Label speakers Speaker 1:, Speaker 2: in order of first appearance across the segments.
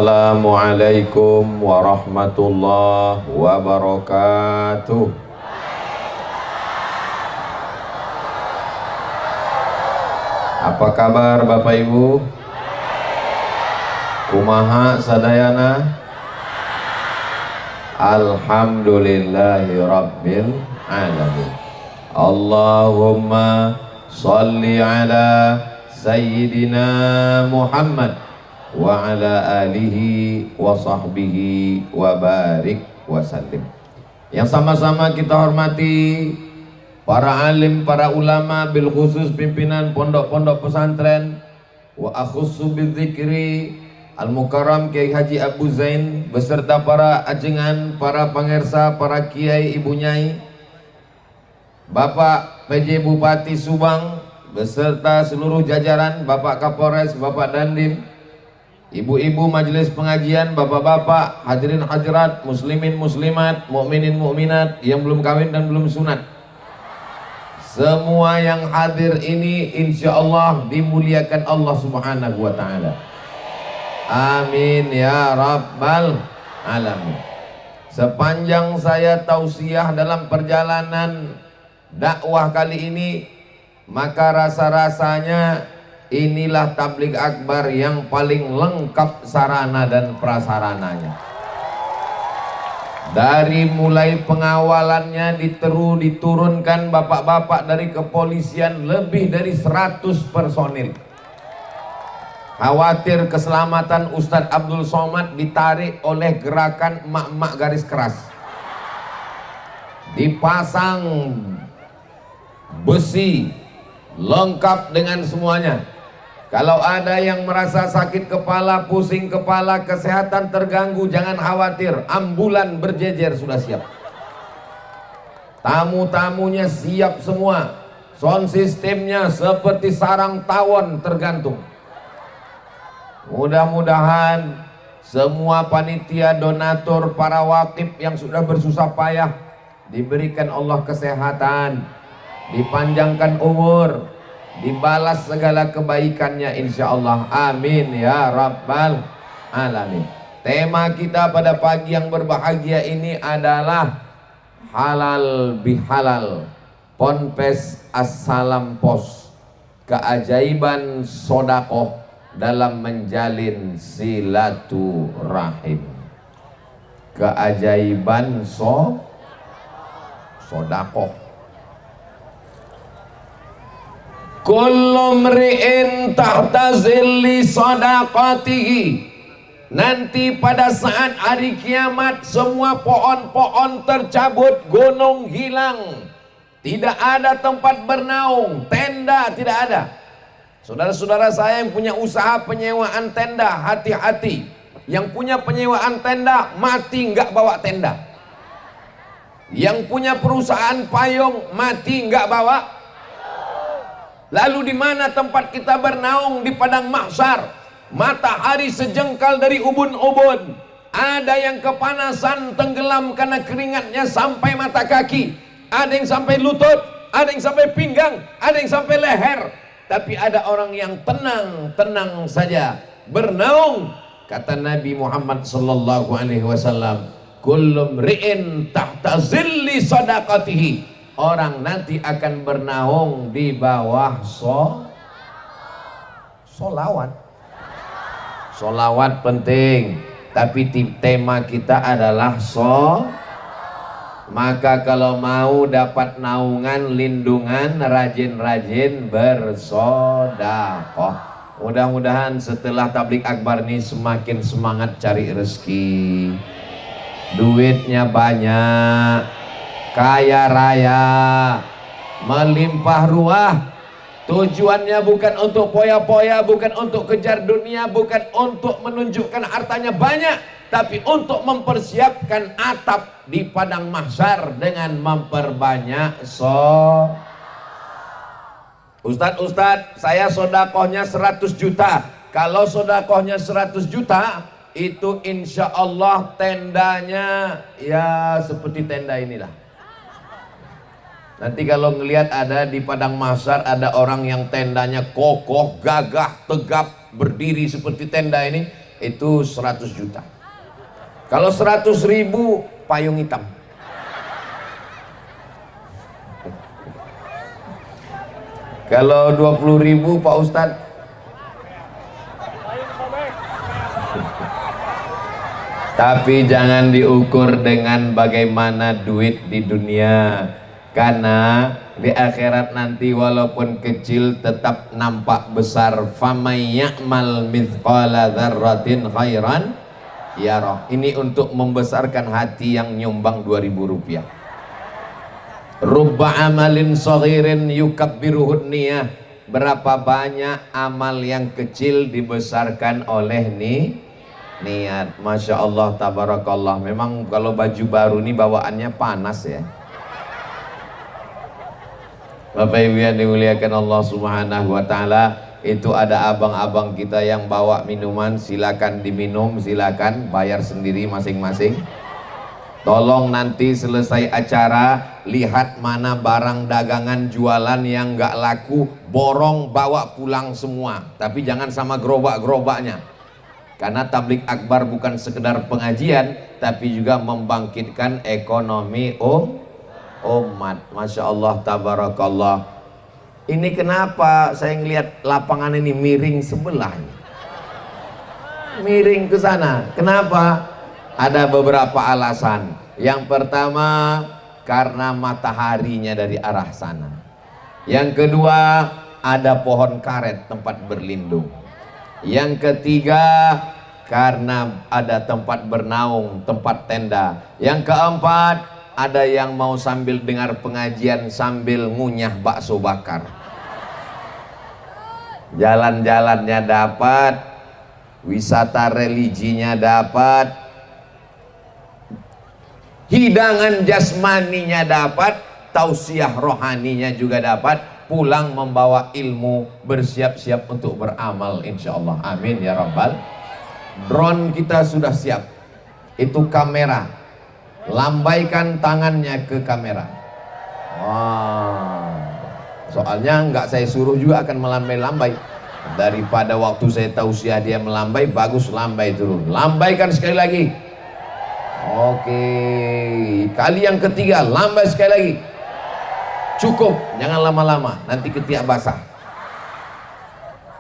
Speaker 1: Assalamualaikum warahmatullahi wabarakatuh. Apa kabar Bapak Ibu? Kumaha sadayana? Alhamdulillahi rabbil alamin. Allahumma salli ala Sayyidina Muhammad wa ala alihi wa sahbihi wa barik wa sallim. Yang sama-sama kita hormati para alim, para ulama, bil khusus pimpinan pondok-pondok pesantren, wa akhussu bidzikri Al-Mukarram Kiai Haji Abu Zain beserta para ajengan, para pangersa, para kiai, ibu nyai, Bapak PJ Bupati Subang beserta seluruh jajaran, Bapak Kapolres, Bapak Dandim, ibu-ibu majelis pengajian, bapak-bapak, hadirin hadirat, muslimin muslimat, mukminin mukminat yang belum kawin dan belum sunat. Semua yang hadir ini insya Allah dimuliakan Allah Subhanahu wa ta'ala. Amin ya rabbal alamin. Sepanjang saya tausiah dalam perjalanan dakwah kali ini, maka rasa-rasanya inilah tabligh akbar yang paling lengkap sarana dan prasarananya. Dari mulai pengawalannya diturunkan bapak-bapak dari kepolisian lebih dari 100 personil. Khawatir keselamatan Ustadz Abdul Somad ditarik oleh gerakan emak-emak garis keras. Dipasang besi lengkap dengan semuanya. Kalau ada yang merasa sakit kepala, pusing kepala, kesehatan terganggu, jangan khawatir, ambulan berjejer sudah siap. Tamu-tamunya siap semua. Sound sistemnya seperti sarang tawon tergantung. Mudah-mudahan semua panitia, donatur, para wakif yang sudah bersusah payah diberikan Allah kesehatan, dipanjangkan umur, dibalas segala kebaikannya insya Allah. Amin ya rabbal alamin. Tema kita pada pagi yang berbahagia ini adalah halal bihalal, Ponpes Assalam Pos, keajaiban sodakoh dalam menjalin silaturahim. Keajaiban sodakoh. Kullu mri'in tahta zilli sadaqatihi. Nanti pada saat hari kiamat semua pohon-pohon tercabut, gunung hilang, tidak ada tempat bernaung, tenda tidak ada. Saudara-saudara saya yang punya usaha penyewaan tenda, hati-hati. Yang punya penyewaan tenda mati nggak bawa tenda. Yang punya perusahaan payung mati nggak bawa. Lalu di mana tempat kita bernaung? Di padang mahsyar. Matahari sejengkal dari ubun-ubun. Ada yang kepanasan tenggelam karena keringatnya sampai mata kaki. Ada yang sampai lutut, ada yang sampai pinggang, ada yang sampai leher. Tapi ada orang yang tenang saja bernaung. Kata Nabi Muhammad sallallahu alaihi wasallam, kullu mri'in tahta zilli sadaqatihi. Orang nanti akan bernaung di bawah solawat. Solawat penting, tapi tema kita adalah maka kalau mau dapat naungan, lindungan, rajin-rajin bersodakoh. Mudah-mudahan setelah tabligh akbar ini semakin semangat cari rezeki, duitnya banyak, kaya raya, melimpah ruah. Tujuannya bukan untuk poya-poya, bukan untuk kejar dunia, bukan untuk menunjukkan hartanya banyak, tapi untuk mempersiapkan atap di padang mahsyar dengan memperbanyak Ustadz, saya sodakohnya 100 juta. Kalau sodakohnya 100 juta, itu insya Allah tendanya ya seperti tenda inilah. Nanti kalau ngelihat ada di padang mahsyar ada orang yang tendanya kokoh, gagah, tegap, berdiri seperti tenda ini, itu 100 juta. Kalau 100.000 payung hitam. Kalau 20.000 Pak Ustadz, tapi jangan diukur dengan bagaimana duit di dunia, karena di akhirat nanti walaupun kecil tetap nampak besar. Famay ya'mal mithqala dzarratin khairan yarah. Ini untuk membesarkan hati yang nyumbang 2.000 rupiah. Rubba amalin saghirin yukabbiruhun niyah. Berapa banyak amal yang kecil dibesarkan oleh niat. Masya Allah, tabarakallah. Memang kalau baju baru ini bawaannya panas ya. Bapak Ibu yang dimuliakan Allah Subhanahu wa Ta'ala, itu ada abang-abang kita yang bawa minuman, silakan diminum, silakan bayar sendiri masing-masing. Tolong nanti selesai acara lihat mana barang dagangan jualan yang nggak laku, borong bawa pulang semua. Tapi jangan sama gerobak-gerobaknya, karena tablik akbar bukan sekedar pengajian, tapi juga membangkitkan ekonomi umat. Masya Allah, tabarakallah. Ini kenapa saya ngelihat lapangan ini miring sebelah, miring ke sana. Kenapa? Ada beberapa alasan. Yang pertama, karena mataharinya dari arah sana. Yang kedua, ada pohon karet tempat berlindung. Yang ketiga, karena ada tempat bernaung, tempat tenda. Yang keempat, ada yang mau sambil dengar pengajian sambil ngunyah bakso bakar. Jalan-jalannya dapat, wisata religinya dapat, hidangan jasmaninya dapat, tausiah rohaninya juga dapat, pulang membawa ilmu, bersiap-siap untuk beramal insyaallah. Amin ya rabbal. Drone kita sudah siap, itu kamera, lambaikan tangannya ke kamera. Wah, soalnya nggak saya suruh juga akan melambai-lambai. Daripada waktu saya tausiah dia melambai, bagus lambai turun. Lambaikan sekali lagi. Oke, kali yang ketiga lambai sekali lagi. Cukup, jangan lama-lama, nanti ketiak basah.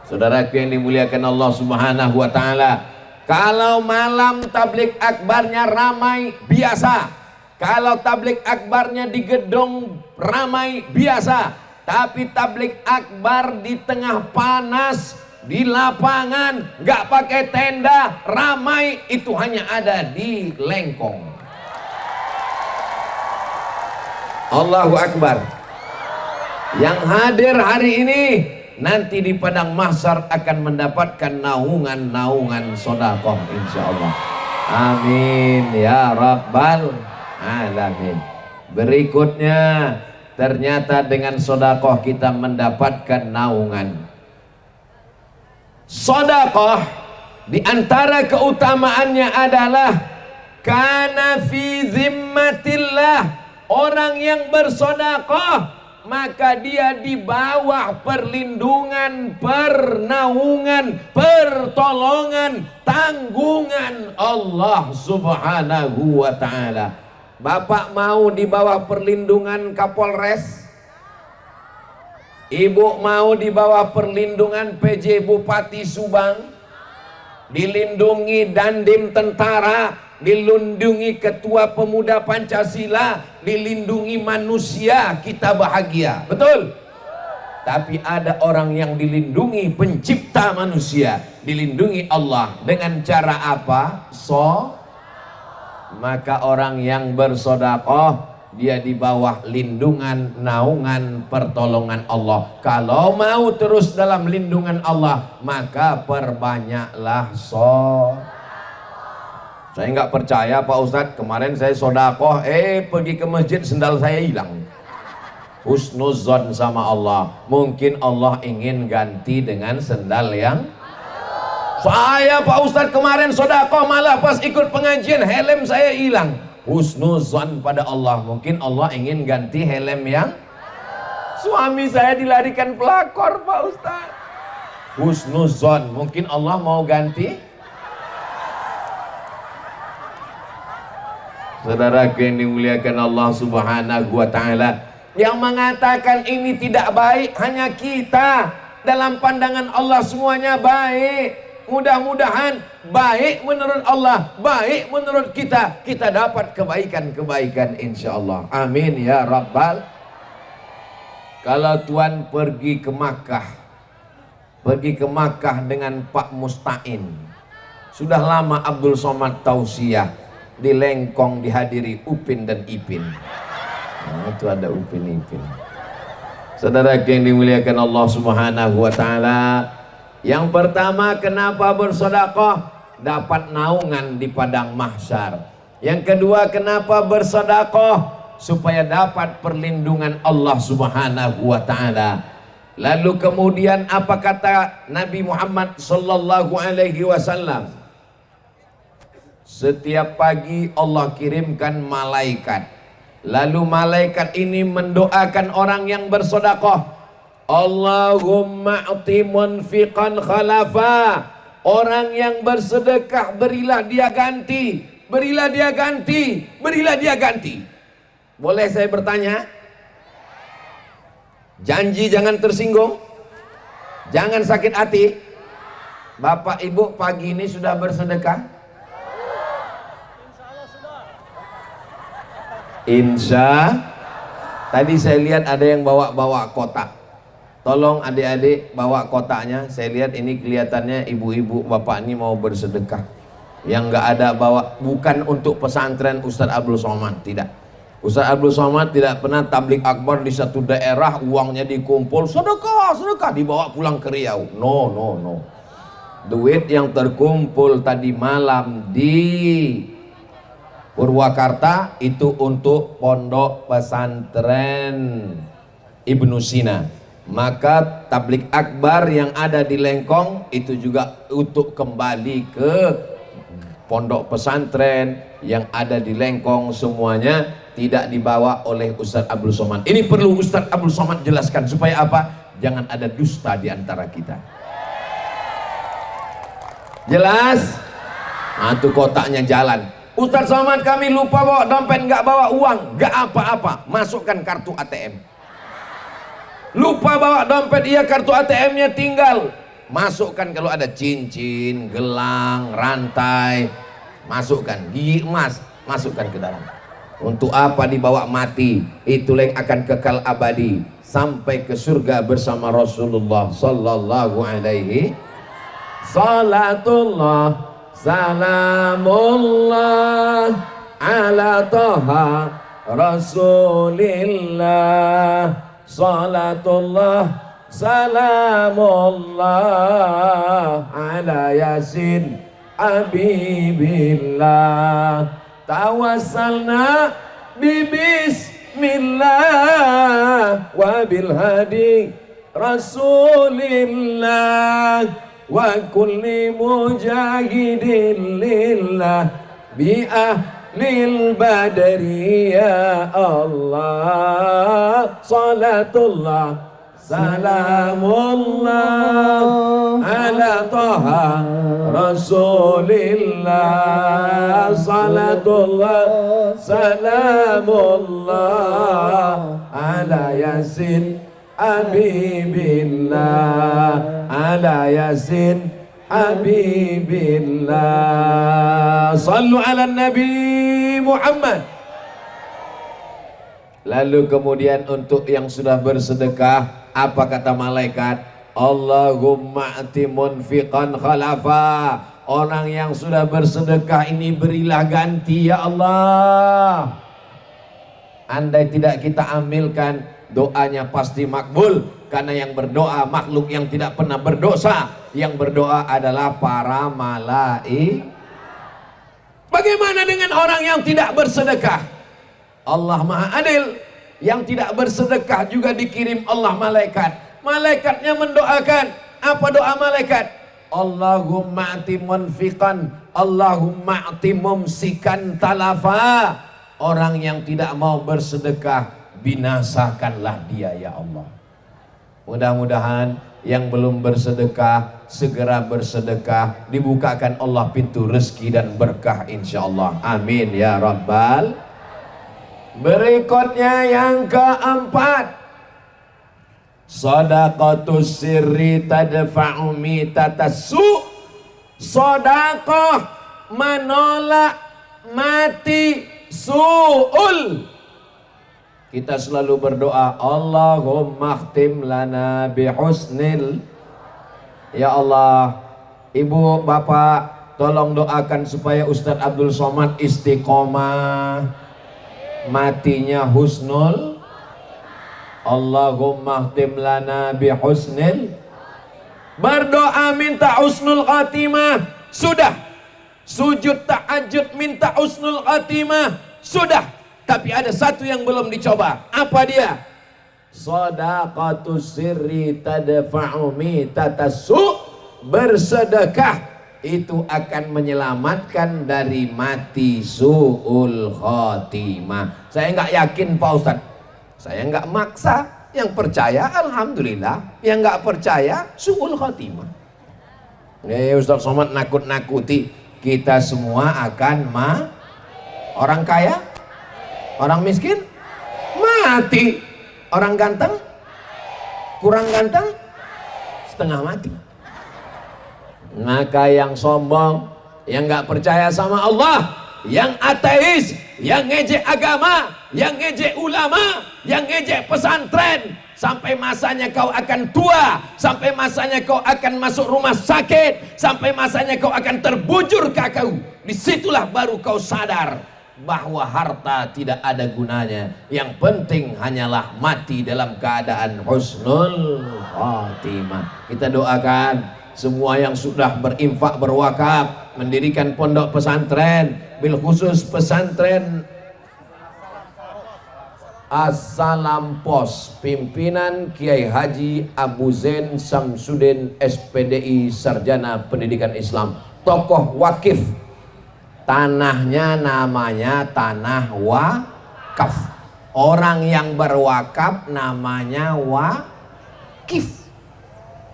Speaker 1: Saudaraku yang dimuliakan Allah Subhanahu wa Ta'ala, kalau malam tablik akbarnya ramai biasa, kalau tablik akbarnya di gedung ramai biasa, tapi tablik akbar di tengah panas, di lapangan, nggak pakai tenda, ramai, itu hanya ada di Lengkong. Allahu Akbar. Yang hadir hari ini nanti di padang mahsyar akan mendapatkan naungan-naungan sedekah insyaallah. Amin ya rabbal alamin. Berikutnya, ternyata dengan sedekah kita mendapatkan naungan. Sedekah di antara keutamaannya adalah kana fi zimmatillah. Orang yang bersedekah maka dia di bawah perlindungan, pernaungan, pertolongan, tanggungan Allah Subhanahu wa Ta'ala. Bapak mau di bawah perlindungan Kapolres? Ibu mau di bawah perlindungan PJ Bupati Subang? Dilindungi Dandim Tentara, dilindungi Ketua Pemuda Pancasila, dilindungi manusia, kita bahagia, betul? Tapi ada orang yang dilindungi pencipta manusia, dilindungi Allah dengan cara apa? Maka orang yang bersedekah dia di bawah lindungan, naungan, pertolongan Allah. Kalau mau terus dalam lindungan Allah, maka perbanyaklah Saya nggak percaya Pak Ustadz, kemarin saya sedekah, pergi ke masjid sendal saya hilang. Husnuzon sama Allah, mungkin Allah ingin ganti dengan sendal yang saya Pak Ustadz kemarin sedekah, malah pas ikut pengajian helm saya hilang. Husnuzon pada Allah, mungkin Allah ingin ganti helm yang suami saya dilarikan pelakor Pak Ustadz. Husnuzon, mungkin Allah mau ganti Saudara yang dimuliakan Allah Subhanahu wa taala, yang mengatakan ini tidak baik hanya kita. Dalam pandangan Allah semuanya baik. Mudah-mudahan baik menurut Allah, baik menurut kita, kita dapat kebaikan-kebaikan insyaallah. Amin ya rabbal. Kalau tuan pergi ke Makkah dengan Pak Mustain, sudah lama Abdul Somad tausiah di Lengkong dihadiri Upin dan Ipin. Nah, itu ada Upin Ipin. Saudara yang dimuliakan Allah Subhanahu wa taala, yang pertama kenapa bersedekah? Dapat naungan di padang mahsyar. Yang kedua kenapa bersedekah? Supaya dapat perlindungan Allah Subhanahu wa taala. Lalu kemudian apa kata Nabi Muhammad sallallahu alaihi wasallam? Setiap pagi Allah kirimkan malaikat. Lalu malaikat ini mendoakan orang yang bersedekah. Allahumma a'ti munfiqan khalafa. Orang yang bersedekah berilah dia ganti. Berilah dia ganti. Berilah dia ganti. Boleh saya bertanya? Janji jangan tersinggung. Jangan sakit hati. Bapak Ibu pagi ini sudah bersedekah? Insya. Tadi saya lihat ada yang bawa kotak. Tolong adik-adik bawa kotaknya. Saya lihat ini kelihatannya ibu-ibu bapak ini mau bersedekah. Yang nggak ada bawa, bukan untuk pesantren Ustadz Abdul Somad, tidak. Ustadz Abdul Somad tidak pernah tablik akbar di satu daerah, uangnya dikumpul, sedekah dibawa pulang ke Riau. No. Duit yang terkumpul tadi malam di Purwakarta itu untuk pondok pesantren Ibnu Sina. Maka tablik akbar yang ada di Lengkong itu juga untuk kembali ke pondok pesantren yang ada di Lengkong, semuanya tidak dibawa oleh Ustadz Abdul Somad. Ini perlu Ustadz Abdul Somad jelaskan supaya apa? Jangan ada dusta di antara kita. Jelas? Nah, itu kotaknya jalan. Ustadz Somad kami lupa bawa dompet, nggak bawa uang, nggak apa-apa, masukkan kartu ATM. Lupa bawa dompet, iya kartu ATM-nya tinggal, masukkan. Kalau ada cincin, gelang, rantai, masukkan. Gigi emas, masukkan ke dalam. Untuk apa dibawa mati? Itu yang akan kekal abadi sampai ke surga bersama Rasulullah sallallahu alaihi. Salatullah salamullah ala toha Rasulillah. Salatullah salamullah ala Yasin Habibillah. Tawassalna bismillah wa bilhadi Rasulillah wa kulli mujahidin lillah bi ahlil badri ya Allah. Salatullah salamullah ala toha Rasulillah. Salatullah salamullah ala Yasin Habibillah. Ala Yasin Habibillah. Sallu ala Nabi Muhammad. Lalu kemudian untuk yang sudah bersedekah, apa kata malaikat? Allahumma ati munfiqan khalafa. Orang yang sudah bersedekah ini berilah ganti ya Allah. Andai tidak kita ambilkan, doanya pasti makbul. Karena yang berdoa makhluk yang tidak pernah berdosa. Yang berdoa adalah para malaikat. Bagaimana dengan orang yang tidak bersedekah? Allah Maha Adil. Yang tidak bersedekah juga dikirim Allah malaikat. Malaikatnya mendoakan. Apa doa malaikat? Allahumma ati munfiqan, Allahumma ati mumsikan talafa. Orang yang tidak mau bersedekah, binasakanlah dia ya Allah. Mudah-mudahan yang belum bersedekah segera bersedekah, dibukakan Allah pintu rezeki dan berkah insyaallah. Amin ya rabbal. Berikutnya yang keempat, shadaqatus sirri tadfa'u mitatassu. Sedekah menolak mati su'ul. Kita selalu berdoa, Allahumma khtim lana bihusnil. Ya Allah, ibu bapak tolong doakan supaya Ustadz Abdul Somad istiqomah, matinya husnul. Allahumma khtim lana bihusnil. Berdoa minta husnul khatimah sudah, sujud tahajud minta husnul khatimah sudah. Tapi ada satu yang belum dicoba. Apa dia? Shadaqatus sirri tadfa'u mitatassu. Bersedekah itu akan menyelamatkan dari mati su'ul khatimah. Saya nggak yakin Pak Ustadz. Saya nggak maksa. Yang percaya alhamdulillah, yang nggak percaya su'ul khatimah. Ustadz Somad nakut-nakuti kita semua akan orang kaya, orang miskin mati, orang ganteng kurang ganteng setengah mati. Maka yang sombong, yang nggak percaya sama Allah, yang ateis, yang ngejek agama, yang ngejek ulama, yang ngejek pesantren, sampai masanya kau akan tua, sampai masanya kau akan masuk rumah sakit, sampai masanya kau akan terbujur kakau. Disitulah baru kau sadar bahwa harta tidak ada gunanya. Yang penting hanyalah mati dalam keadaan husnul khatimah. Kita doakan semua yang sudah berinfak, berwakaf, mendirikan pondok pesantren, bil khusus pesantren Assalam Pos, pimpinan Kiai Haji Abu Zain Samsudin SPDI, Sarjana Pendidikan Islam, tokoh wakif. Tanahnya namanya tanah wakaf. Orang yang berwakaf namanya wakif.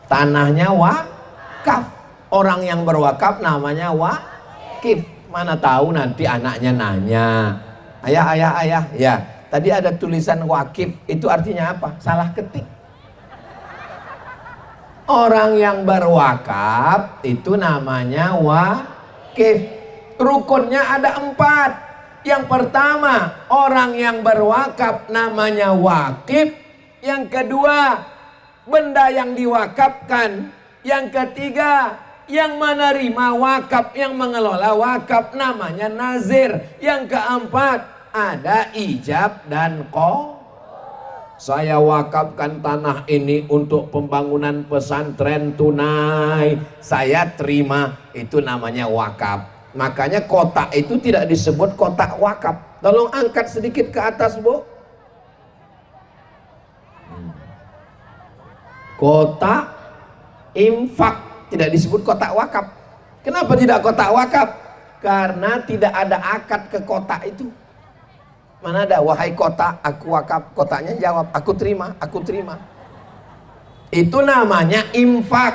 Speaker 1: Tanahnya wakaf. Orang yang berwakaf namanya wakif. Mana tahu nanti anaknya nanya, ayah, ya tadi ada tulisan wakif, itu artinya apa? Salah ketik. Orang yang berwakaf itu namanya wakif. Rukunnya ada 4. Yang pertama, orang yang berwakaf namanya wakif. Yang kedua, benda yang diwakafkan. Yang ketiga, yang menerima wakaf, yang mengelola wakaf namanya nazir. Yang keempat, ada ijab dan qabul. Saya wakafkan tanah ini untuk pembangunan pesantren tunai, saya terima, itu namanya wakaf. Makanya kotak itu tidak disebut kotak wakaf. Tolong angkat sedikit ke atas, Bu. Kotak infak tidak disebut kotak wakaf. Kenapa tidak kotak wakaf? Karena tidak ada akad ke kotak itu. Mana ada, wahai kotak, aku wakaf. Kotaknya jawab, aku terima, aku terima. Itu namanya infak.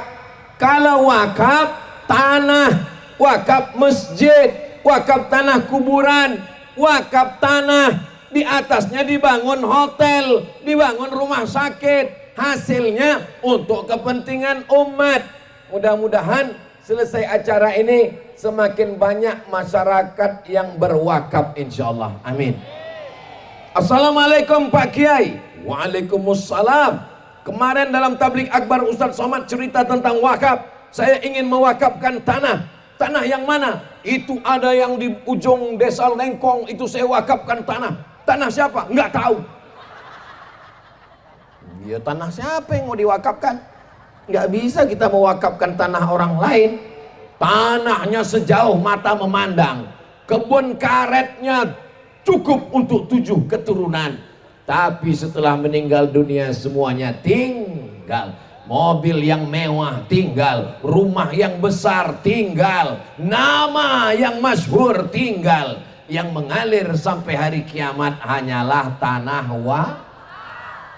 Speaker 1: Kalau wakaf tanah, wakaf masjid, wakaf tanah kuburan, wakaf tanah, di atasnya dibangun hotel, dibangun rumah sakit, hasilnya untuk kepentingan umat. Mudah-mudahan selesai acara ini semakin banyak masyarakat yang berwakaf insyaallah. Amin. Assalamualaikum Pak Kiai. Waalaikumsalam. Kemarin dalam tablik akbar Ustadz Somad cerita tentang wakaf. Saya ingin mewakafkan tanah. Tanah yang mana? Itu ada yang di ujung desa Lengkong, itu saya wakafkan tanah. Tanah siapa? Enggak tahu. Ya tanah siapa yang mau diwakafkan? Enggak bisa kita mewakafkan tanah orang lain. Tanahnya sejauh mata memandang. Kebun karetnya cukup untuk 7 keturunan. Tapi setelah meninggal dunia semuanya tinggal. Mobil yang mewah tinggal, rumah yang besar tinggal, nama yang masyhur tinggal. Yang mengalir sampai hari kiamat hanyalah tanah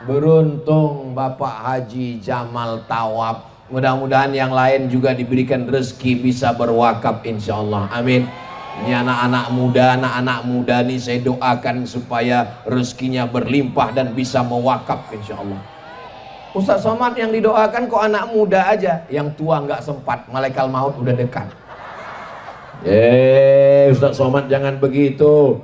Speaker 1: Beruntung Bapak Haji Jamal Tawab. Mudah-mudahan yang lain juga diberikan rezeki bisa berwakaf insyaallah. Amin. Ini anak-anak muda nih saya doakan supaya rezekinya berlimpah dan bisa mewakaf insyaallah. Ustaz Somad yang didoakan kok anak muda aja, yang tua nggak sempat, malaikat maut udah dekat. Ustaz Somad jangan begitu.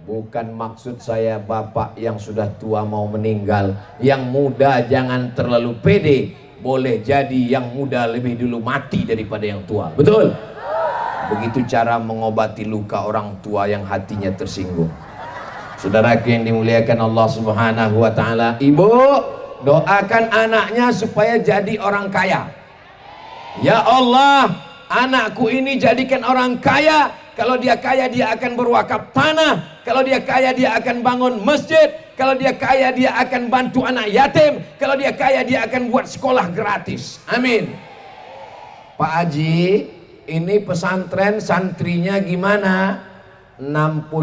Speaker 1: Bukan maksud saya bapak yang sudah tua mau meninggal. Yang muda jangan terlalu pede. Boleh jadi yang muda lebih dulu mati daripada yang tua. Betul? Begitu cara mengobati luka orang tua yang hatinya tersinggung. Saudaraku yang dimuliakan Allah Subhanahu wa taala, ibu doakan anaknya supaya jadi orang kaya. Ya Allah, anakku ini jadikan orang kaya. Kalau dia kaya dia akan berwakaf tanah. Kalau dia kaya dia akan bangun masjid. Kalau dia kaya dia akan bantu anak yatim. Kalau dia kaya dia akan buat sekolah gratis. Amin. Pak Haji, ini pesantren santrinya gimana? 60%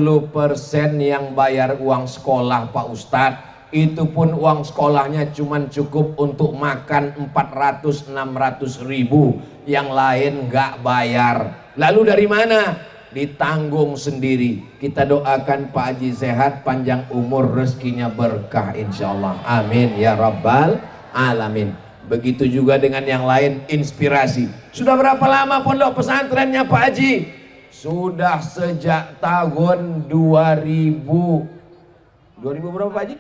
Speaker 1: yang bayar uang sekolah Pak Ustadz. Itu pun uang sekolahnya cuma cukup untuk makan 400-600 ribu. Yang lain nggak bayar. Lalu dari mana? Ditanggung sendiri. Kita doakan Pak Haji sehat, panjang umur, rezekinya berkah insyaallah. Amin ya rabbal alamin. Begitu juga dengan yang lain, inspirasi. Sudah berapa lama pondok pesantrennya Pak Haji? Sudah sejak tahun 2000 berapa Pak Haji?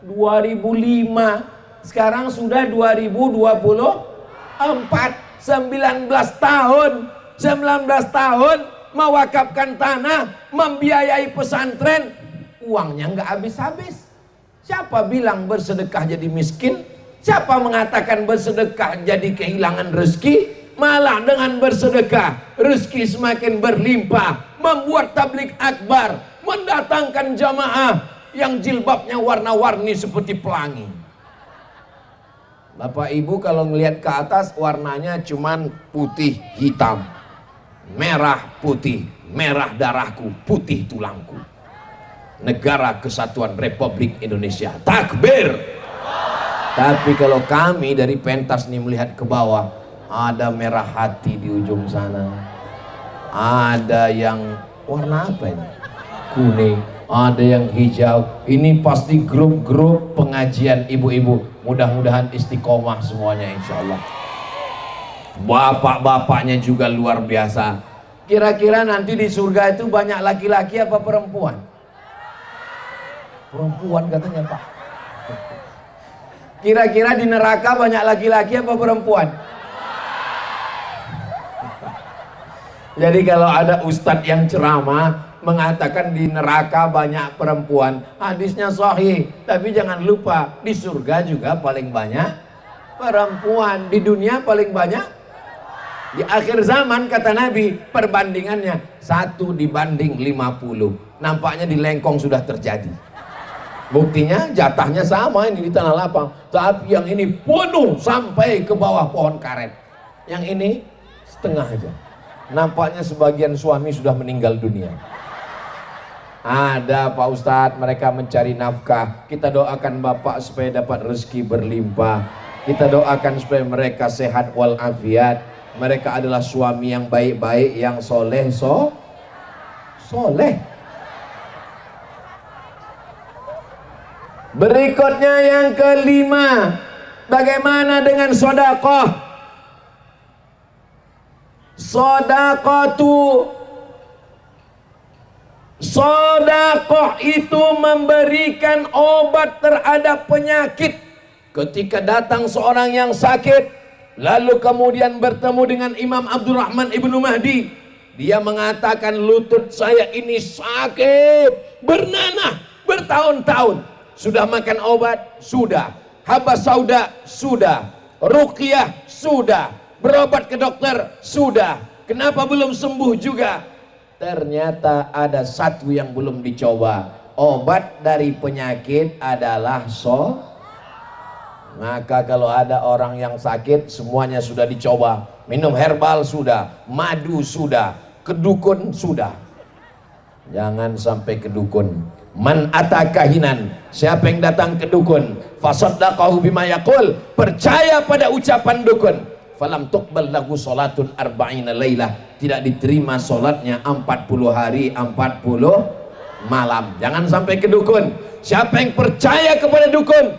Speaker 1: 2005. Sekarang sudah 2024. 19 tahun. 19 tahun mewakafkan tanah, membiayai pesantren, uangnya nggak habis-habis. Siapa bilang bersedekah jadi miskin? Siapa mengatakan bersedekah jadi kehilangan rezeki? Malah dengan bersedekah rezeki semakin berlimpah. Membuat tablik akbar, mendatangkan jamaah yang jilbabnya warna-warni seperti pelangi. Bapak Ibu kalau ngelihat ke atas warnanya cuman putih hitam, merah putih, merah darahku, putih tulangku. Negara Kesatuan Republik Indonesia. Takbir. Tapi kalau kami dari pentas nih melihat ke bawah, ada merah hati di ujung sana. Ada yang warna apa ini? Kuning. Ada yang hijau. Ini pasti grup-grup pengajian ibu-ibu. Mudah-mudahan istiqomah semuanya insyaallah. Bapak-bapaknya juga luar biasa. Kira-kira nanti di surga itu banyak laki-laki apa perempuan? Perempuan katanya Pak. Kira-kira di neraka banyak laki-laki apa perempuan? Jadi kalau ada ustadz yang ceramah mengatakan di neraka banyak perempuan, hadisnya sahih, tapi jangan lupa di surga juga paling banyak perempuan, di dunia paling banyak. Di akhir zaman kata Nabi perbandingannya 1:50. Nampaknya di Lengkong sudah terjadi. Buktinya jatahnya sama ini di tanah lapang, tapi yang ini penuh sampai ke bawah pohon karet, yang ini setengah aja. Nampaknya sebagian suami sudah meninggal dunia. Ada Pak Ustadz, mereka mencari nafkah. Kita doakan Bapak supaya dapat rezeki berlimpah. Kita doakan supaya mereka sehat walafiat. Mereka adalah suami yang baik-baik, yang soleh. Berikutnya yang kelima, bagaimana dengan sedekah? Sedekah itu memberikan obat terhadap penyakit. Ketika datang seorang yang sakit, lalu kemudian bertemu dengan Imam Abdurrahman Ibnu Mahdi, dia mengatakan lutut saya ini sakit, bernanah bertahun-tahun. Sudah makan obat? Sudah. Habas sauda? Sudah. Ruqyah? Sudah. Berobat ke dokter? Sudah. Kenapa belum sembuh juga? Ternyata ada satu yang belum dicoba. Obat dari penyakit adalah Maka kalau ada orang yang sakit, semuanya sudah dicoba. Minum herbal sudah, madu sudah, kedukun sudah. Jangan sampai ke dukun. Man atakahinan, siapa yang datang ke dukun, fasaddaqahu bima yaqul, percaya pada ucapan dukun, falam tuqbal lahu salatun arba'ina lailah, tidak diterima salatnya 40 hari 40 malam. Jangan sampai ke dukun. Siapa yang percaya kepada dukun,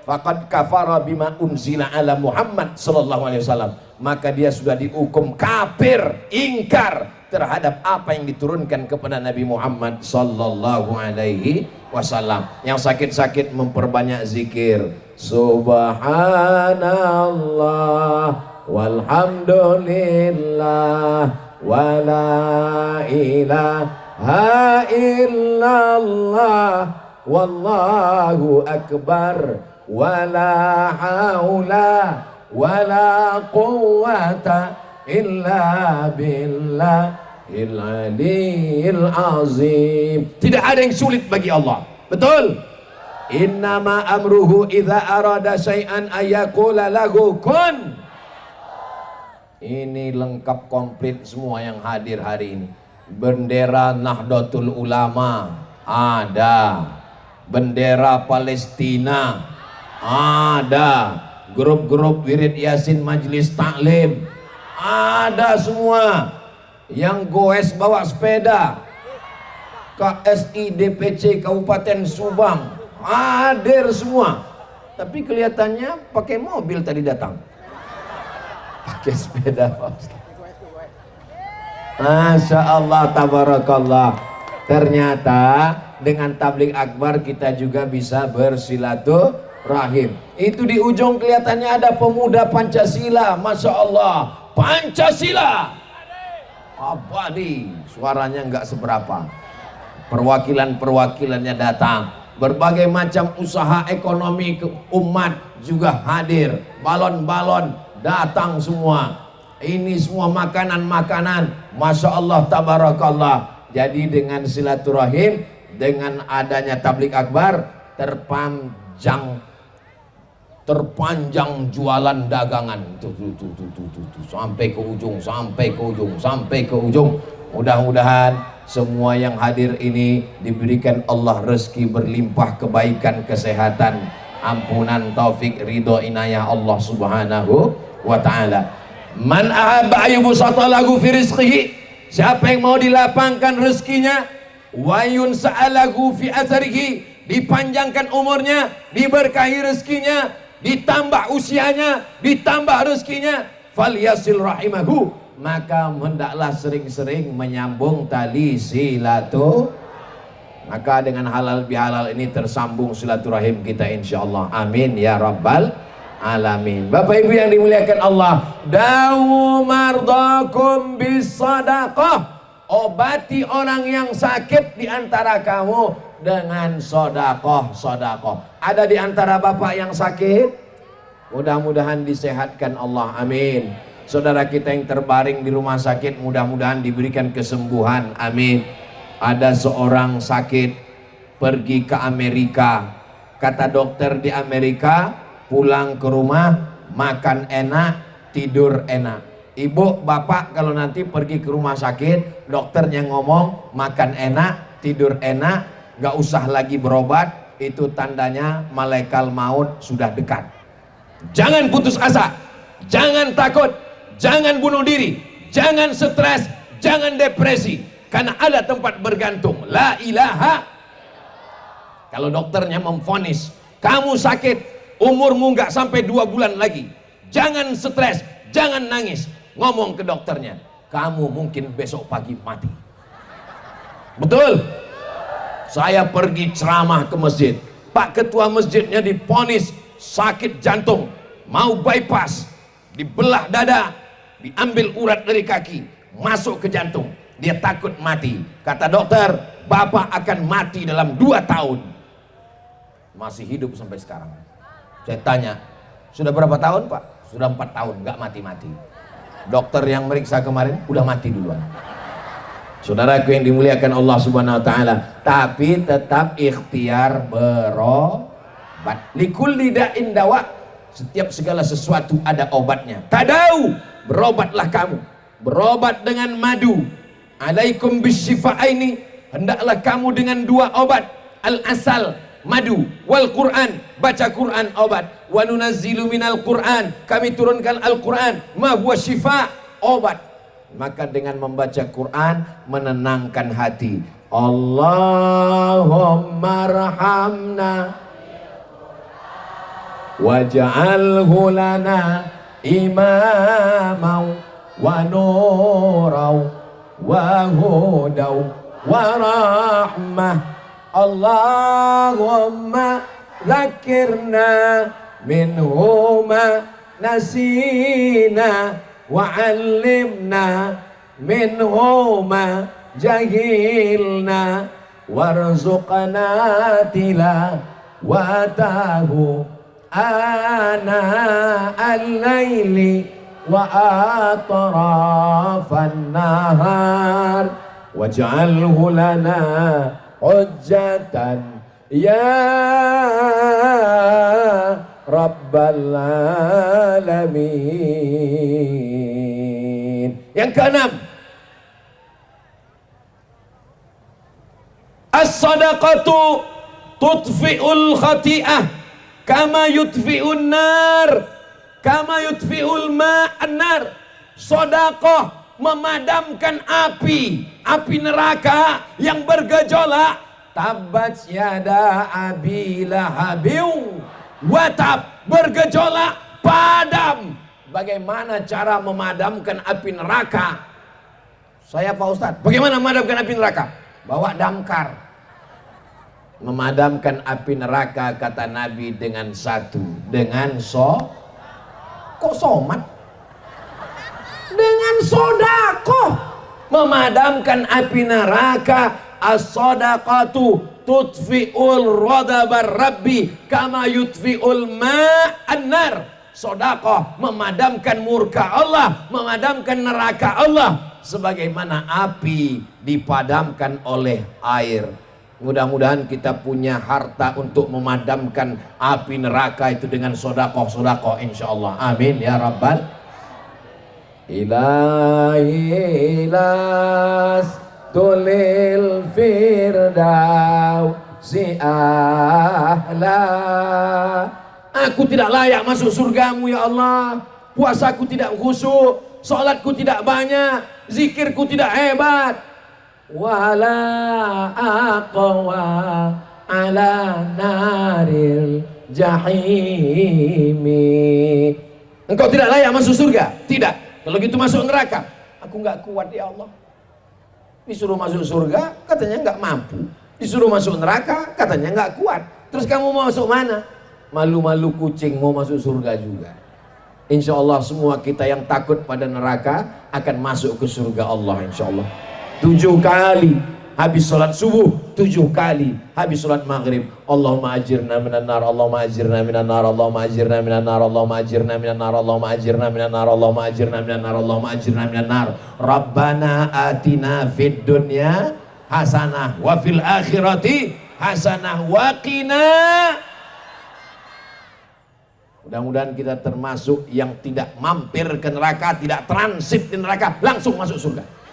Speaker 1: faqad kafara bima unzila ala Muhammad sallallahu alaihi wasallam, maka dia sudah dihukum kafir, ingkar terhadap apa yang diturunkan kepada Nabi Muhammad sallallahu alaihi wasallam. Yang sakit-sakit memperbanyak zikir, subhanallah walhamdulillah wala ilaha illallah wallahu akbar wala haula wala quwwata illa billahil aliyil azim. Tidak ada yang sulit bagi Allah. Betul? Innama amruhu idza arada syai'an ayyaqula lahu kun. Ini lengkap komplit semua yang hadir hari ini. Bendera Nahdlatul Ulama ada, bendera Palestina ada, grup-grup wirid yasin majelis taklim ada semua. Yang goes bawa sepeda, KSI DPC Kabupaten Subang hadir semua. Tapi kelihatannya pakai mobil tadi datang, pakai sepeda Pak Ustaz. Masya Allah, tabarakallah. Ternyata dengan tabligh akbar kita juga bisa bersilaturahim. Itu di ujung kelihatannya ada pemuda Pancasila. Masya Allah, Pancasila abadi, suaranya nggak seberapa. Perwakilan-perwakilannya datang, berbagai macam usaha ekonomi umat juga hadir, balon-balon datang semua. Ini semua makanan-makanan, Masya Allah, tabarakallah. Jadi dengan silaturahim, dengan adanya tabligh akbar, terpanjang jualan dagangan tuh, sampai ke ujung, sampai ke ujung, sampai ke ujung. Mudah-mudahan semua yang hadir ini diberikan Allah rezeki berlimpah, kebaikan, kesehatan, ampunan, taufik, ridho, inayah Allah subhanahu wa ta'ala. Man ahabba ayyubsata lahu fi rizqihi, siapa yang mau dilapangkan rezekinya, wa yunsa'alahu fi atharihi, dipanjangkan umurnya, diberkahi rezekinya, ditambah usianya, ditambah rezekinya, falyasil rahimahu, maka hendaklah sering-sering menyambung tali silaturahim. Maka dengan halal bihalal ini tersambung silaturahim kita insyaallah. Amin ya rabbal alamin. Bapak Ibu yang dimuliakan Allah, dawu mardakum bisadaqah, obati orang yang sakit di antara kamu dengan sodakoh. Ada di antara bapak yang sakit? Mudah-mudahan disehatkan Allah, amin. Saudara kita yang terbaring di rumah sakit, mudah-mudahan diberikan kesembuhan, amin. Ada seorang sakit, pergi ke Amerika. Kata dokter di Amerika, pulang ke rumah makan enak, tidur enak. Ibu, bapak kalau nanti pergi ke rumah sakit, dokternya ngomong makan enak, tidur enak, gak usah lagi berobat, itu tandanya malaikat maut sudah dekat. Jangan putus asa, jangan takut, jangan bunuh diri, jangan stres, jangan depresi, karena ada tempat bergantung. La ilaha. Kalau dokternya memvonis kamu sakit, umurmu nggak sampai 2 bulan lagi, jangan stres, jangan nangis. Ngomong ke dokternya, kamu mungkin besok pagi mati. Betul? Saya pergi ceramah ke masjid, Pak Ketua masjidnya divonis sakit jantung, mau bypass, dibelah dada, diambil urat dari kaki, masuk ke jantung. Dia takut mati. Kata dokter, Bapak akan mati dalam 2 tahun. Masih hidup sampai sekarang. Saya tanya, sudah berapa tahun Pak? Sudah 4 tahun, nggak mati-mati. Dokter yang meriksa kemarin udah mati duluan. Saudaraku yang dimuliakan Allah subhanahu wa ta'ala, tapi tetap ikhtiar berobat. Likulli da'in dawa, setiap segala sesuatu ada obatnya. Tadau, berobatlah kamu, berobat dengan madu. Alaikum bisyifa'aini, hendaklah kamu dengan dua obat, al-asal madu, wal Quran, baca Quran obat. Wa nunazzilu minal Quran, kami turunkan Al-Quran, ma huwa syifa, obat. Maka dengan membaca Quran menenangkan hati. Allahumma arhamna waj'alhu lana imamau wa nurau wa hudau wa rahmah. Allahumma zakirna minhuma nasina wa 'allimna minhuma jahilna warzuqna tilawatahu ana al-laili wa atrafan nahar waj'alhu lana hujjatan ya rabbal alamin. Yang keenam, as-sadaqatu tudfi'ul khati'ah kama yudfi'un nar, kama yudfi'ul ma'an nar. Sedekah memadamkan api neraka yang bergejolak. Tabat yada abi lahabiu watab, bergejolak, padam. Bagaimana cara memadamkan api neraka? Saya Pak Ustadz, bagaimana memadamkan api neraka? Bawa damkar. Memadamkan api neraka kata Nabi dengan satu, dengan kok somat? Dengan sodakoh memadamkan api neraka. As-sadaqatu tudfi'ul radabar rabbi kama yudfi'ul ma'an nar. Sodakoh memadamkan murka Allah, memadamkan neraka Allah, sebagaimana api dipadamkan oleh air. Mudah-mudahan kita punya harta untuk memadamkan api neraka itu dengan sodakoh insyaallah. Amin ya rabbal ilahi las tulil firdausi ahla. Aku tidak layak masuk surgamu ya Allah. Puasaku tidak khusyuk, salatku tidak banyak, zikirku tidak hebat. Wala aqwa ala naril jahimi. Engkau tidak layak masuk surga? Tidak. Kalau gitu masuk neraka. Aku nggak kuat ya Allah. Disuruh masuk surga katanya nggak mampu, disuruh masuk neraka katanya nggak kuat. Terus kamu mau masuk mana? Malu-malu kucing mau masuk surga juga. Insya Allah semua kita yang takut pada neraka akan masuk ke surga Allah insya Allah. 7 kali habis sholat subuh, 7 kali habis sholat maghrib. Allahumma ajirna minan nar, Allahumma ajirna minan nar, Allahumma ajirna minan nar, Allahumma ajirna minan nar, Allahumma ajirna minan nar, Allahumma ajirna minan nar, Allahumma ajirna minan nar. Rabbana atina fid dunya hasanah wa fil akhirati hasanah wa qina. Mudah-mudahan kita termasuk yang tidak mampir ke neraka, tidak transit di neraka, langsung masuk surga.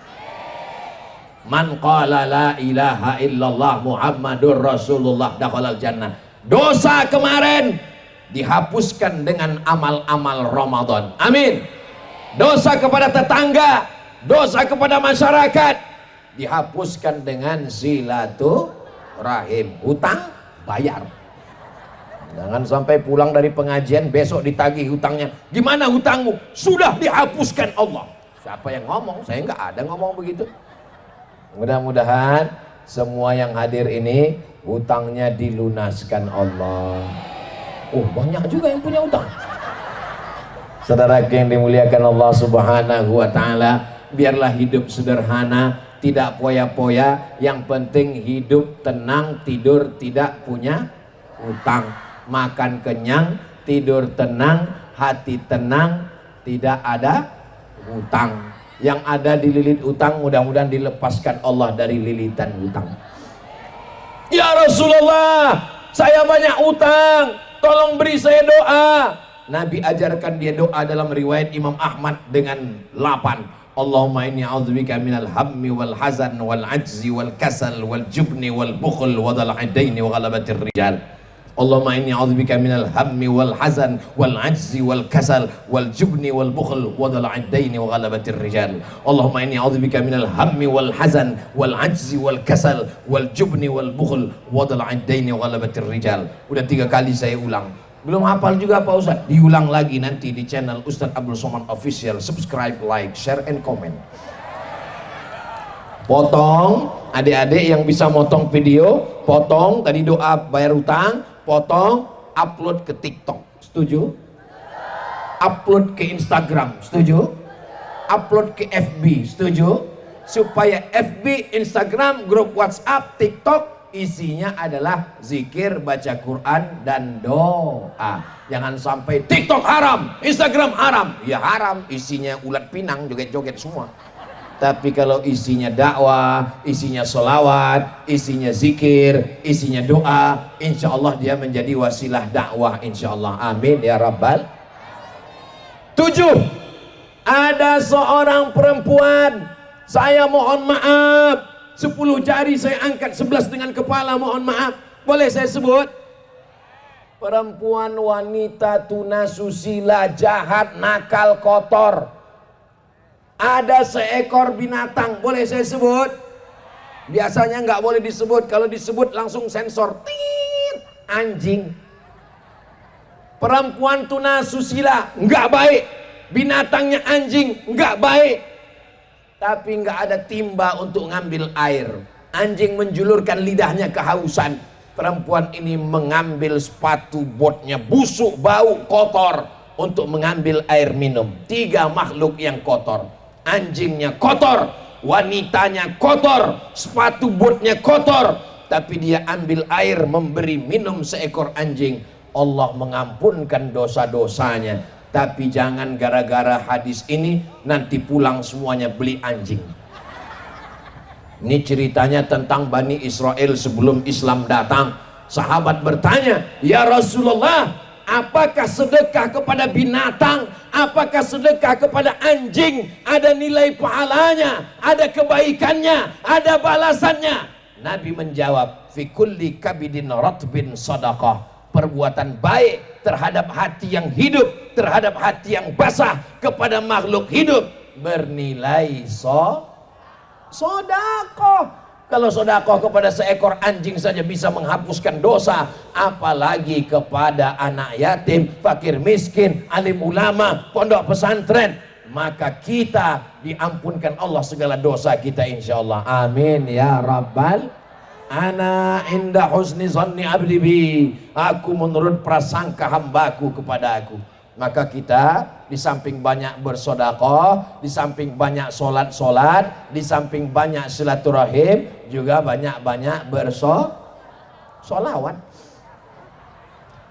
Speaker 1: Man qala la ilaha illallah Muhammadur Rasulullah dakhalal jannah. Dosa kemarin dihapuskan dengan amal-amal Ramadan. Amin. Dosa kepada tetangga, dosa kepada masyarakat dihapuskan dengan silaturahim. Hutang bayar. Jangan sampai pulang dari pengajian besok ditagih hutangnya. Gimana hutangmu? Sudah dihapuskan Allah. Siapa yang ngomong? Saya nggak ada ngomong begitu. Mudah-mudahan semua yang hadir ini hutangnya dilunaskan Allah. Oh, banyak juga yang punya hutang. Saudara yang dimuliakan Allah Subhanahu wa taala, biarlah hidup sederhana, tidak poya-poya, yang penting hidup tenang, tidur tidak punya hutang, makan kenyang, tidur tenang, hati tenang, tidak ada hutang. Yang ada dililit utang, mudah-mudahan dilepaskan Allah dari lilitan utang. Ya Rasulullah, saya banyak utang, tolong beri saya doa. Nabi ajarkan dia doa dalam riwayat Imam Ahmad dengan 8. Allahumma inni a'udzubika minal hammi wal hazan wal ajzi wal kasal wal jubni wal bukhl wa dhal'adaini wa ghalabatir rijal. Allahumma inni a'udzubika minal hammi wal hazan wal ajzi wal kasal wal jubni wal bukhl wa dhal'adaini wa ghalabatir rijal. Allahumma inni a'udzubika minal hammi wal hazan wal ajzi wal kasal wal jubni wal bukhl wa dhal'adaini wa ghalabatir rijal. Udah 3 kali saya ulang. Belum hafal juga Pak Ustadz? Diulang lagi nanti di channel Ustadz Abdul Somad Official. Subscribe, like, share, and comment. Potong, adik-adik yang bisa motong video, potong tadi doa bayar utang, potong, upload ke TikTok. Setuju? Upload ke Instagram. Setuju? Upload ke FB. Setuju? Supaya FB, Instagram, grup WhatsApp, TikTok isinya adalah zikir, baca Quran, dan doa. Jangan sampai TikTok haram, Instagram haram. Ya haram, isinya ulat pinang, joget-joget semua. Tapi kalau isinya dakwah, isinya sholawat, isinya zikir, isinya doa, insya Allah dia menjadi wasilah dakwah, insya Allah. Amin ya Rabbal. 7. Ada seorang perempuan, saya mohon maaf, 10 jari saya angkat, 11 dengan kepala, mohon maaf. Boleh saya sebut? Perempuan, wanita, tunasusila, jahat, nakal, kotor. Ada seekor binatang, boleh saya sebut? Biasanya nggak boleh disebut, kalau disebut langsung sensor. Tit, anjing. Perempuan tunasusila, nggak baik. Binatangnya anjing, nggak baik. Tapi nggak ada timba untuk ngambil air. Anjing menjulurkan lidahnya kehausan. Perempuan ini mengambil sepatu botnya, busuk, bau, kotor, untuk mengambil air minum. 3 makhluk yang kotor. Anjingnya kotor, wanitanya kotor, sepatu botnya kotor, tapi dia ambil air memberi minum seekor anjing. Allah mengampunkan dosa-dosanya. Tapi jangan gara-gara hadis ini nanti pulang semuanya beli anjing. Ini ceritanya tentang Bani Israel sebelum Islam datang. Sahabat bertanya, "Ya Rasulullah, apakah sedekah kepada binatang, apakah sedekah kepada anjing ada nilai pahalanya, ada kebaikannya, ada balasannya?" Nabi menjawab, "Fi kulli kabidin ratbin sadaqah." Perbuatan baik terhadap hati yang hidup, terhadap hati yang basah, kepada makhluk hidup bernilai sodakoh. Kalau sodakoh kepada seekor anjing saja bisa menghapuskan dosa, apalagi kepada anak yatim, fakir miskin, alim ulama, pondok pesantren. Maka kita diampunkan Allah segala dosa kita, insya Allah. Amin ya Rabbal. Ana inda husni zanni abdi bi. Aku menurut prasangka hambaku kepada aku. Maka kita di samping banyak bersedekah, di samping banyak solat, di samping banyak silaturahim, juga banyak-banyak bersolawat.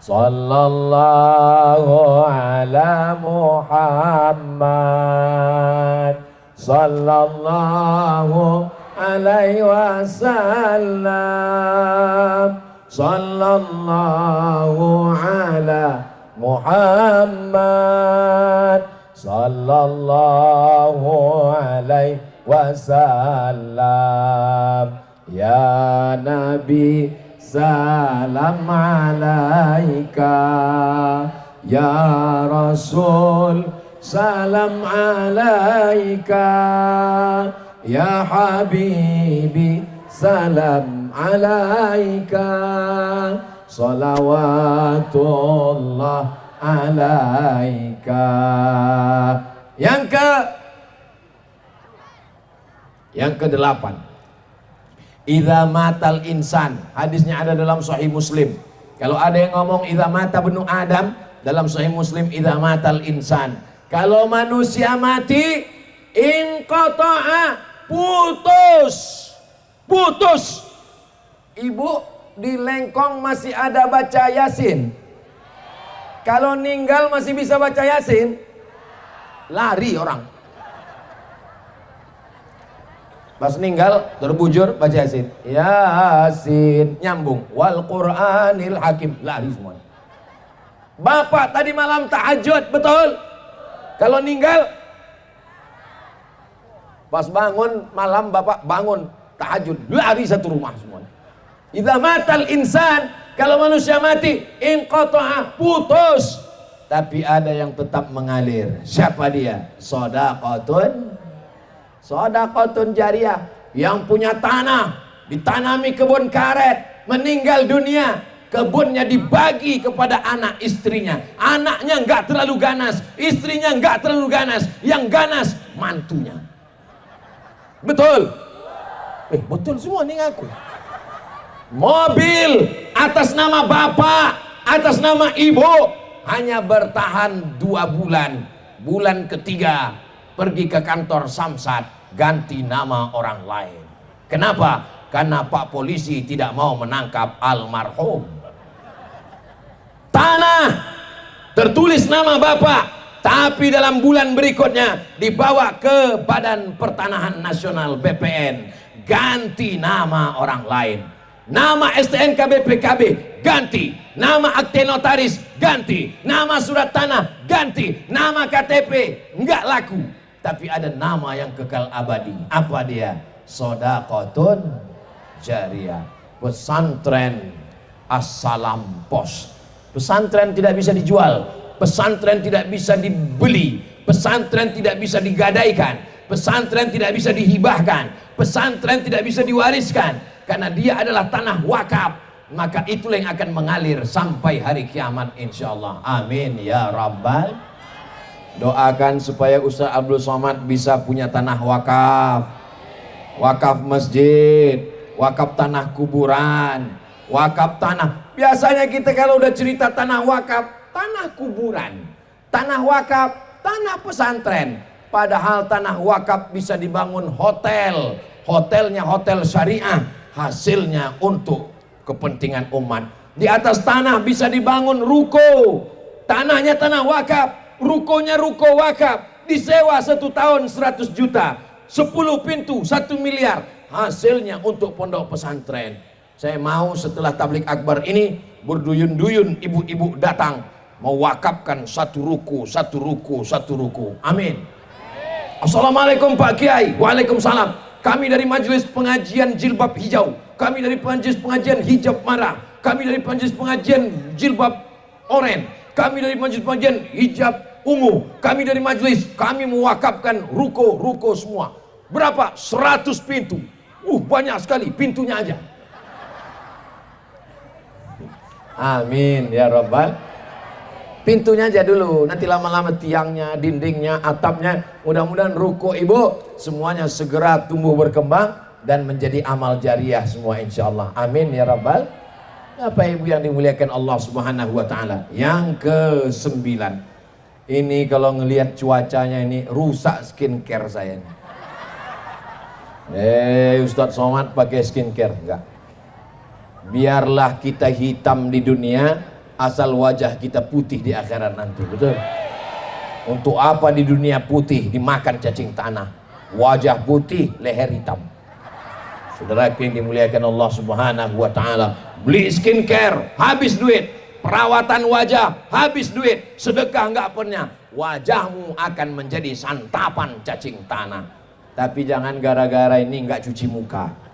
Speaker 1: Sallallahu ala Muhammad, sallallahu alaihi wasallam, sallallahu ala Muhammad, sallallahu alaihi wasallam. Ya Nabi salam alaika, ya Rasul salam alaika, ya Habibi salam alaika, salawatullah alaika. Yang ke-8, idza matal insan, hadisnya ada dalam Sahih Muslim. Kalau ada yang ngomong idza mata benu Adam, dalam Sahih Muslim idza matal insan, kalau manusia mati, inqata'a, putus. Ibu di Lengkong masih ada baca Yasin? Kalau ninggal masih bisa baca Yasin? Lari orang. Pas ninggal terbujur baca Yasin. Yasin, nyambung. Wal Qur'anil Hakim, lari semua. Bapak tadi malam tahajud, betul? Kalau ninggal Pas bangun malam, bapak bangun tahajud, lari satu rumah semua. Idza matal insan, kalau manusia mati, inqata'a, putus. Tapi ada yang tetap mengalir. Siapa dia? Shadaqatun jariyah. Yang punya tanah, ditanami kebun karet, meninggal dunia, kebunnya dibagi kepada anak istrinya. Anaknya nggak terlalu ganas, istrinya nggak terlalu ganas, yang ganas mantunya. Betul? Betul semua nih ngaku. Mobil atas nama bapak, atas nama ibu, hanya bertahan 2 bulan. Bulan ketiga pergi ke kantor Samsat, ganti nama orang lain. Kenapa? Karena Pak Polisi tidak mau menangkap almarhum. Tanah tertulis nama bapak, tapi dalam bulan berikutnya dibawa ke Badan Pertanahan Nasional BPN, ganti nama orang lain. Nama STNK BPKB ganti, nama akte notaris ganti, nama surat tanah ganti, nama KTP enggak laku, tapi ada nama yang kekal abadi. Apa dia? Shadaqatun jariyah. Pesantren Assalam Pos. Pesantren tidak bisa dijual, pesantren tidak bisa dibeli, pesantren tidak bisa digadaikan, pesantren tidak bisa dihibahkan, pesantren tidak bisa diwariskan, karena dia adalah tanah wakaf. Maka itulah yang akan mengalir sampai hari kiamat insyaallah. Amin ya rabbal. Doakan supaya Ustaz Abdul Somad bisa punya tanah wakaf, wakaf masjid, wakaf tanah kuburan, wakaf tanah. Biasanya kita kalau udah cerita tanah wakaf, tanah kuburan, tanah wakaf, tanah pesantren. Padahal tanah wakaf bisa dibangun hotel, hotelnya hotel syariah, hasilnya untuk kepentingan umat. Di atas tanah bisa dibangun ruko, tanahnya tanah wakaf, rukonya ruko wakaf, disewa 1 tahun 100 juta, 10 pintu 1 miliar, hasilnya untuk pondok pesantren. Saya mau setelah tablik akbar ini berduyun-duyun ibu-ibu datang mewakafkan 1 ruku, 1 ruku, 1 ruku. Amin. Assalamualaikum Pak Kiai. Waalaikumsalam. Kami dari majelis pengajian jilbab hijau, kami dari majelis pengajian hijab marah, kami dari majelis pengajian jilbab oren, kami dari majelis pengajian hijab ungu, kami dari majelis, kami mewakafkan ruko-ruko semua. Berapa? 100 pintu. Banyak sekali pintunya aja. Amin ya rabbal. Pintunya aja dulu, nanti lama-lama tiangnya, dindingnya, atapnya. Mudah-mudahan ruko ibu semuanya segera tumbuh berkembang dan menjadi amal jariah semua insyaallah. Amin ya rabbal. Bapak ibu yang dimuliakan Allah subhanahu wa ta'ala. Yang ke-9, ini kalau ngelihat cuacanya ini rusak skincare saya. Ustadz Somad pakai skincare enggak? Biarlah kita hitam di dunia, asal wajah kita putih di akhirat nanti. Betul? Untuk apa di dunia putih dimakan cacing tanah, wajah putih leher hitam. Saudara yang dimuliakan Allah subhanahu wa ta'ala, beli skincare habis duit, perawatan wajah habis duit, sedekah enggak pernah, wajahmu akan menjadi santapan cacing tanah. Tapi jangan gara-gara ini enggak cuci muka.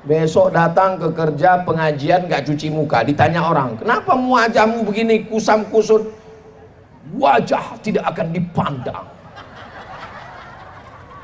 Speaker 1: Besok datang ke kerja pengajian gak cuci muka, ditanya orang, kenapa wajahmu begini kusam kusut? Wajah tidak akan dipandang.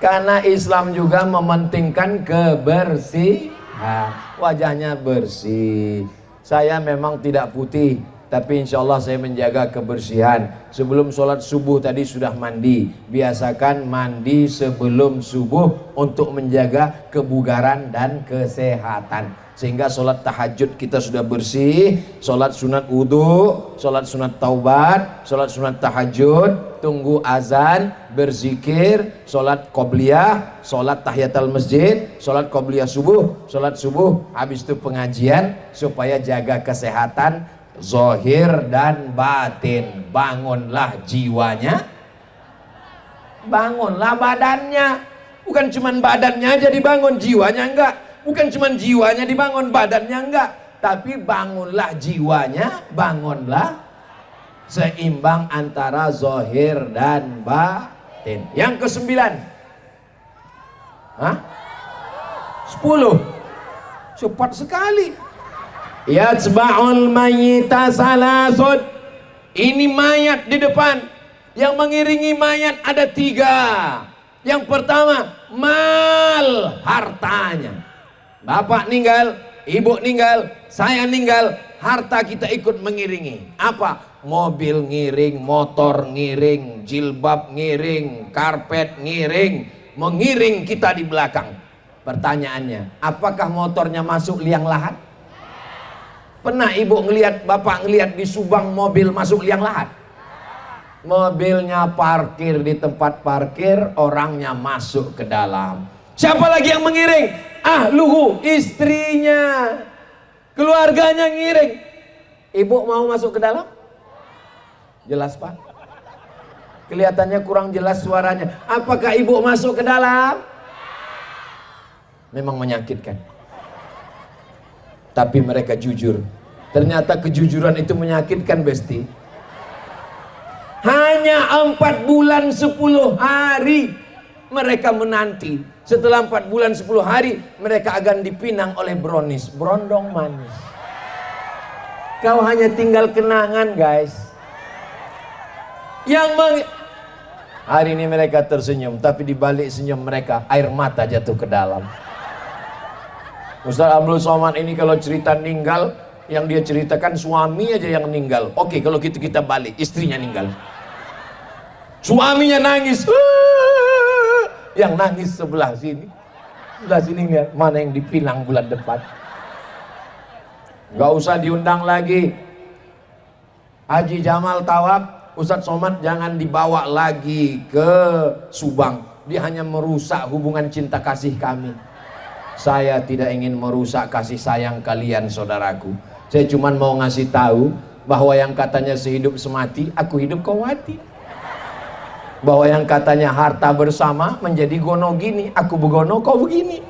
Speaker 1: Karena Islam juga mementingkan kebersihan, wajahnya bersih. Saya memang tidak putih, tapi insya Allah saya menjaga kebersihan. Sebelum sholat subuh tadi sudah mandi. Biasakan mandi sebelum subuh untuk menjaga kebugaran dan kesehatan. Sehingga sholat tahajud kita sudah bersih, sholat sunat wudhu, sholat sunat taubat, sholat sunat tahajud, tunggu azan, berzikir, sholat qobliyah, sholat tahiyatul masjid, sholat qobliyah subuh, sholat subuh, habis itu pengajian supaya jaga kesehatan zahir dan batin. Bangunlah jiwanya, bangunlah badannya. Bukan cuma badannya aja dibangun, jiwanya enggak. Bukan cuma jiwanya dibangun, badannya enggak. Tapi bangunlah jiwanya, bangunlah seimbang antara zahir dan batin. Yang ke-9, Hah? 10. Cepat sekali. Yatsba'ul mayyita salasun. Ini mayat di depan. Yang mengiringi mayat ada 3. Yang pertama, mal, hartanya. Bapak ninggal, ibu ninggal, saya ninggal, harta kita ikut mengiringi. Apa? Mobil ngiring, motor ngiring, jilbab ngiring, karpet ngiring, mengiring kita di belakang. Pertanyaannya, apakah motornya masuk liang lahat? Pernah ibu ngelihat, bapak ngelihat di Subang mobil masuk liang lahat? Mobilnya parkir di tempat parkir, orangnya masuk ke dalam. Siapa lagi yang mengiring? Ahluhu, istrinya, keluarganya ngiring. Ibu mau masuk ke dalam? Jelas Pak? Kelihatannya kurang jelas suaranya. Apakah ibu masuk ke dalam? Memang menyakitkan. Tapi mereka jujur. Ternyata kejujuran itu menyakitkan, Besti. Hanya 4 bulan 10 hari mereka menanti. Setelah 4 bulan 10 hari mereka akan dipinang oleh brownies, berondong manis. Kau hanya tinggal kenangan, guys. Hari ini mereka tersenyum, tapi di balik senyum mereka air mata jatuh ke dalam. Ustaz Abdul Somad ini kalau cerita ninggal, yang dia ceritakan suami aja yang meninggal. Oke, kalau gitu kita balik, istrinya meninggal. Suaminya nangis. Yang nangis sebelah sini. Sebelah sini lihat mana yang dipinang bulan depan. Gak usah diundang lagi. Haji Jamal Tawab, Ustadz Somad jangan dibawa lagi ke Subang. Dia hanya merusak hubungan cinta kasih kami. Saya tidak ingin merusak kasih sayang kalian, saudaraku. Saya cuma mau ngasih tahu bahwa yang katanya sehidup semati, aku hidup kau mati. Bahwa yang katanya harta bersama menjadi gono gini, aku begono kau begini.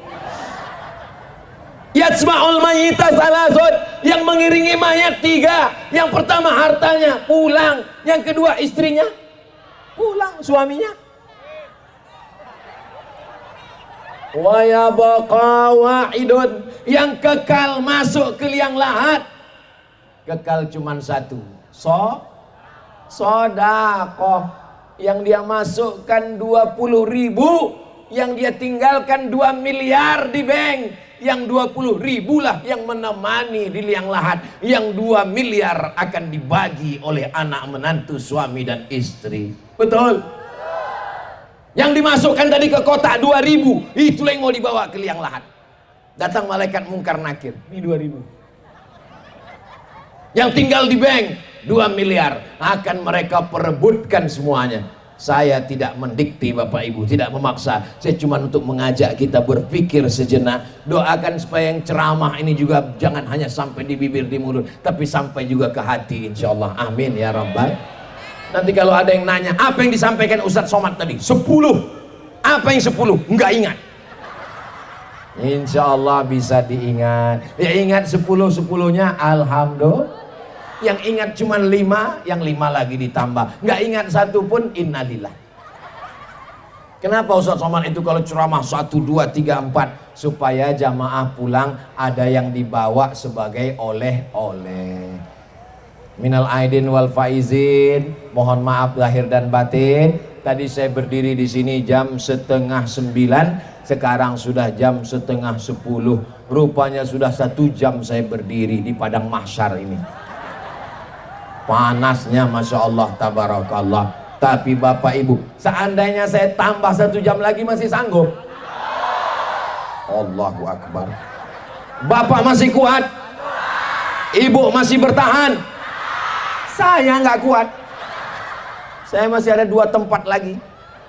Speaker 1: Yatsma'ul mayyita salasun, yang mengiringi mayat 3. Yang pertama hartanya pulang, yang kedua istrinya pulang, suaminya. Wa yabqa wahidun, yang kekal masuk ke liang lahat. Kekal cuman 1. Sodakoh. Yang dia masukkan 20.000, yang dia tinggalkan 2 miliar di bank. Yang 20.000 lah yang menemani di liang lahat. Yang 2 miliar akan dibagi oleh anak menantu, suami dan istri. Betul? Yang dimasukkan tadi ke kotak 2.000, itulah yang mau dibawa ke liang lahat. Datang malaikat mungkar nakir, ini 2.000. Yang tinggal di bank 2 miliar akan mereka perebutkan semuanya. Saya tidak mendikte Bapak Ibu, tidak memaksa. Saya cuma untuk mengajak kita berpikir sejenak. Doakan supaya yang ceramah ini juga jangan hanya sampai di bibir, di mulut, tapi sampai juga ke hati, insya Allah. Amin ya Rabbal. Nanti kalau ada yang nanya, apa yang disampaikan Ustadz Somad tadi? 10. Apa yang 10? Enggak ingat. Insya Allah bisa diingat. Ya ingat 10-10-nya, alhamdulillah. Yang ingat cuma 5, yang 5 lagi ditambah. Nggak ingat 1 pun, innalillah. Kenapa Ustadz Somad itu kalau ceramah 1, 2, 3, 4? Supaya jamaah pulang ada yang dibawa sebagai oleh-oleh. Minal aidin wal faizin, mohon maaf lahir dan batin. Tadi saya berdiri di sini jam 8:30, sekarang sudah jam 9:30. Rupanya sudah 1 jam saya berdiri di padang mahsyar ini. Panasnya Masya Allah, tabarakallah. Tapi Bapak Ibu, seandainya saya tambah 1 jam lagi masih sanggup? Allahu Akbar. Bapak masih kuat? Ibu masih bertahan? Saya nggak kuat. Saya masih ada 2 tempat lagi.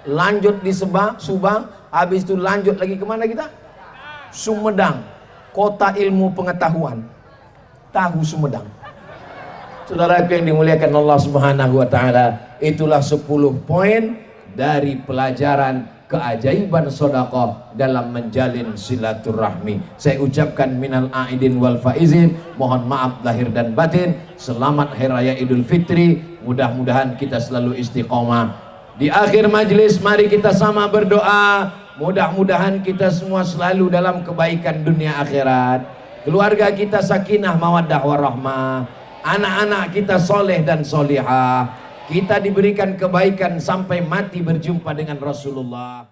Speaker 1: Lanjut di Subang, habis itu lanjut lagi kemana kita? Sumedang, kota ilmu pengetahuan. Tahu Sumedang. Saudaraku yang dimuliakan Allah Subhanahu wa Ta'ala, itulah 10 poin dari pelajaran keajaiban sedekah dalam menjalin silaturahmi. Saya ucapkan minal aidin wal faizin, mohon maaf lahir dan batin. Selamat Hari Raya Idul Fitri. Mudah-mudahan kita selalu istiqomah. Di akhir majlis mari kita sama berdoa. Mudah-mudahan kita semua selalu dalam kebaikan dunia akhirat. Keluarga kita sakinah mawaddah warahmah. Anak-anak kita soleh dan solihah. Kita diberikan kebaikan sampai mati berjumpa dengan Rasulullah.